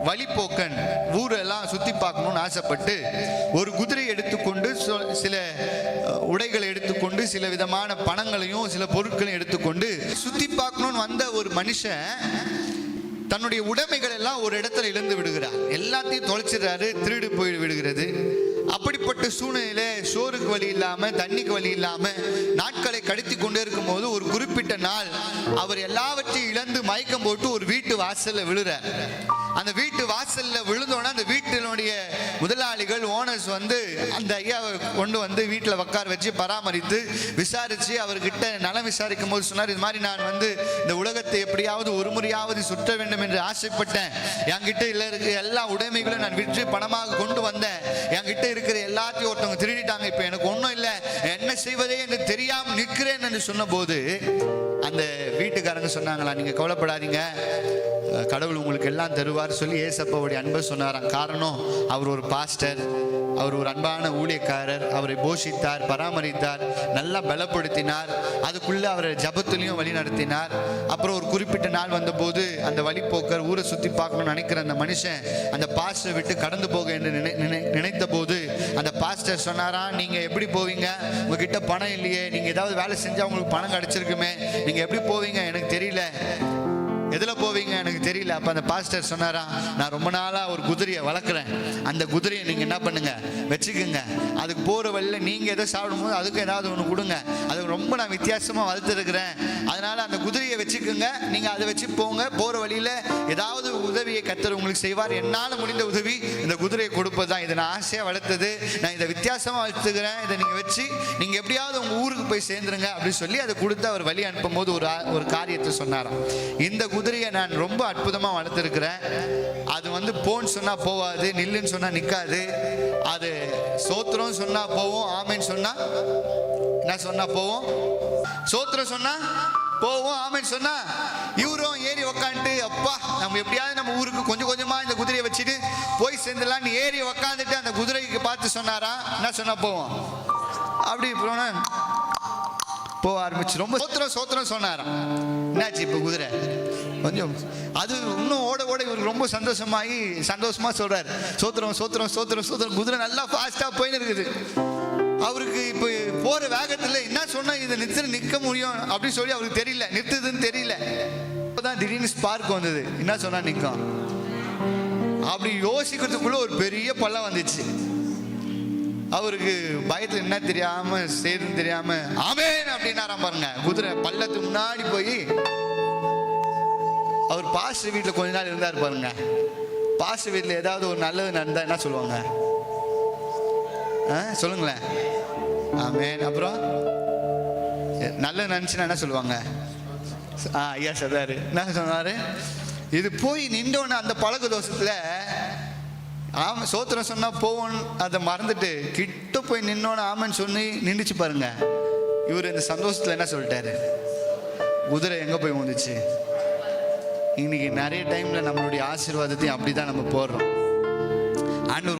வழிப்போக்கன் ஊரெல்லாம் சுத்தி பார்க்கணும்னு ஆசைப்பட்டு ஒரு குதிரை எடுத்துக்கொண்டு சில உடைகளை எடுத்துக்கொண்டு சில விதமான பணங்களையும் சில பொருட்களையும் எடுத்துக்கொண்டு சுத்தி பார்க்கணும்னு வந்த ஒரு மனுஷன் தன்னுடைய உடைமைகள் எல்லாம் ஒரு இடத்துல இழந்து விடுகிறார். எல்லாத்தையும் தொலைச்சிடுறாரு, திருடு போய் விடுகிறது. அப்படிப்பட்ட சூழ்நிலையில சோறுக்கு வழி இல்லாம தண்ணிக்கு வழி இல்லாம நாட்களை கடத்தி கொண்டே இருக்கும் போது ஒரு குறிப்பிட்ட நாள் அவர் எல்லாவற்றையும் இழந்து மயக்கம் போட்டு ஒரு வீட்டு வாசல்ல விழுறார். அந்த வீட்டு வாசல்ல விழுந்தோன்னா அந்த வீட்டினுடைய முதலாளிகள் ஓனர்ஸ் வந்து அந்த ஐயாவை கொண்டு வந்து வீட்டில் உட்கார வச்சு பராமரித்து விசாரிச்சு அவர்கிட்ட நலம் விசாரிக்கும் போது சொன்னார், இது மாதிரி நான் வந்து இந்த உலகத்தை எப்படியாவது ஒரு முறையாவது சுற்ற வேண்டும் என்று ஆசைப்பட்டேன். என்கிட்ட இருக்க எல்லா உடைமைகளும் நான் விற்று பணமாக கொண்டு வந்தேன். என்கிட்ட இருக்கிற எல்லாத்தையும் ஒருத்தவங்க திருடிட்டாங்க. இப்ப எனக்கு ஒன்றும் இல்லை, என்ன செய்வதே என்று தெரியாம நிற்கிறேன் என்று சொன்ன போது அந்த வீட்டுக்காரங்க சொன்னாங்களா, நீங்க கவலைப்படாதீங்க, கடவுள் உங்களுக்கு எல்லாம் தருவார் சொல்லி ஏசப்பாவுடைய அன்பை சொன்னாராம். காரணம், அவர் ஒரு பாஸ்டர், அவர் ஒரு அன்பான ஊழியக்காரர், அவரை போஷித்தார், பராமரித்தார், நல்லா பலப்படுத்தினார், அதுக்குள்ள அவரை ஜபத்திலையும் வழி நடத்தினார். அப்புறம் ஒரு குறிப்பிட்ட நாள் வந்தபோது அந்த வழிப்போக்கர் ஊரை சுற்றி பார்க்கணும்னு நினைக்கிற அந்த மனுஷன் அந்த பாஸ்டரை விட்டு கடந்து போக என்று நினைத்த போது அந்த பாஸ்டர் சொன்னாரா, நீங்க எப்படி போவீங்க, உங்ககிட்ட பணம் இல்லையே, நீங்க ஏதாவது வேலை செஞ்சா உங்களுக்கு பணம் கிடைச்சிருக்குமே, நீங்க எப்படி போவீங்க எனக்கு தெரியல, எதுல போவீங்க எனக்கு தெரியல. அப்ப அந்த பாஸ்டர் சொன்னாரா, நான் ரொம்ப நாளா ஒரு குதிரையை வளர்க்குறேன், அந்த குதிரையை நீங்க என்ன பண்ணுங்க வச்சுக்கோங்க, அதுக்கு போற வழியில நீங்க எதை சாப்பிடும்போது அதுக்கு ஏதாவது ஒன்று கொடுங்க, அது ரொம்ப நான் வித்தியாசமா வளர்த்துருக்கிறேன், அதனால அந்த குதிரையை வச்சுக்கோங்க, நீங்க அதை வச்சு போங்க, போற வழியில ஏதாவது உதவியை கர்த்தர் உங்களுக்கு செய்வார், என்னால் முடிந்த உதவி இந்த குதிரையை கொடுப்பது தான், இதை நான் ஆசையா வளர்த்தது, நான் இதை வித்தியாசமா வளர்த்துக்கிறேன், இதை நீங்க வச்சு நீங்க எப்படியாவது உங்க ஊருக்கு போய் சேர்ந்துருங்க அப்படின்னு சொல்லி அதை கொடுத்து அவர் வழி அனுப்பும் போது ஒரு காரியத்தை சொன்னாராம். இந்த குதிரையை நான் ரொம்ப அற்புதமா வளர்த்திருக்கிறேன், அது வந்து போன்னு சொன்னா போவாது, நில்லுன்னு சொன்னா நிக்காது, அது சோத்திரம் சொன்னா போவோம், ஆமேன்னு சொன்னா என்ன சொன்னா போவோம், சோத்திரம் சொன்னா போவோம், ஆமேன்னு சொன்னா இவரும் ஏறி உக்காந்துட்டு அப்பா நம்ம எப்படியாவது நம்ம ஊருக்கு கொஞ்சம் கொஞ்சமா இந்த குதிரையை வச்சுட்டு போய் சேர்ந்துடலான்னு ஏறி உக்காந்துட்டு அந்த குதிரைக்கு பார்த்து சொன்னாரா, என்ன சொன்னா போவோம், அப்படி போக ஆரம்பிச்சு ரொம்ப சோத்திரம் சொன்னாராம். என்னாச்சு இப்ப குதிரை கொஞ்சம் அது இன்னும் ஓட ஓட இவருக்கு ரொம்ப சந்தோஷமா சொல்றாரு, சோத்திரம் குதிரை நல்லா ஃபாஸ்டா போயின்னு இருக்குது. அவருக்கு இப்ப போற வேகத்துல என்ன சொன்னா இதை நிக்க முடியும் அப்படின்னு சொல்லி அவருக்கு தெரியல, நிறுத்துதுன்னு தெரியல. அப்பதான் திடீர்னு ஸ்பார்க் வந்தது, என்ன சொன்னா நிற்கும் அப்படி யோசிக்கிறதுக்குள்ள ஒரு பெரிய பள்ளம் வந்துச்சு. அவருக்கு பயத்துல என்ன தெரியாம செய்யறதுன்னு தெரியாம ஆமேன் அப்படின்னாராம் பாருங்க. குதிரை பள்ளத்துக்கு முன்னாடி போய் அவர் பாஸ்டர் வீட்டுல கொஞ்ச நாள் இருந்தார் பாருங்க. பாஸ்டர் வீட்டுல ஏதாவது ஒரு நல்லது நடந்தா என்ன சொல்லுவாங்க, சொல்லுங்களேன், ஆமேன். அப்புறம் நல்லது நினைச்சுன்னா என்ன சொல்லுவாங்க, ஐயா சொல்றாரு, என்ன சொன்னாரு, இது போய் நின்றோன்னு அந்த பழக்க தோஷத்துல ஆமா சோத்திரம் சொன்னா போவோம் அதை மறந்துட்டு கிட்ட போய் நின்னோன்னு ஆமன்னு சொல்லி நின்றுச்சு பாருங்க. இவர் இந்த சந்தோஷத்துல என்ன சொல்லிட்டாரு, குதிரை எங்க போய் வந்துச்சு. இன்னைக்கு நிறைய டைம்ல நம்மளுடைய ஆசீர்வாதத்தையும் அப்படிதான் நம்ம போடுறோம். ஆண்டவர்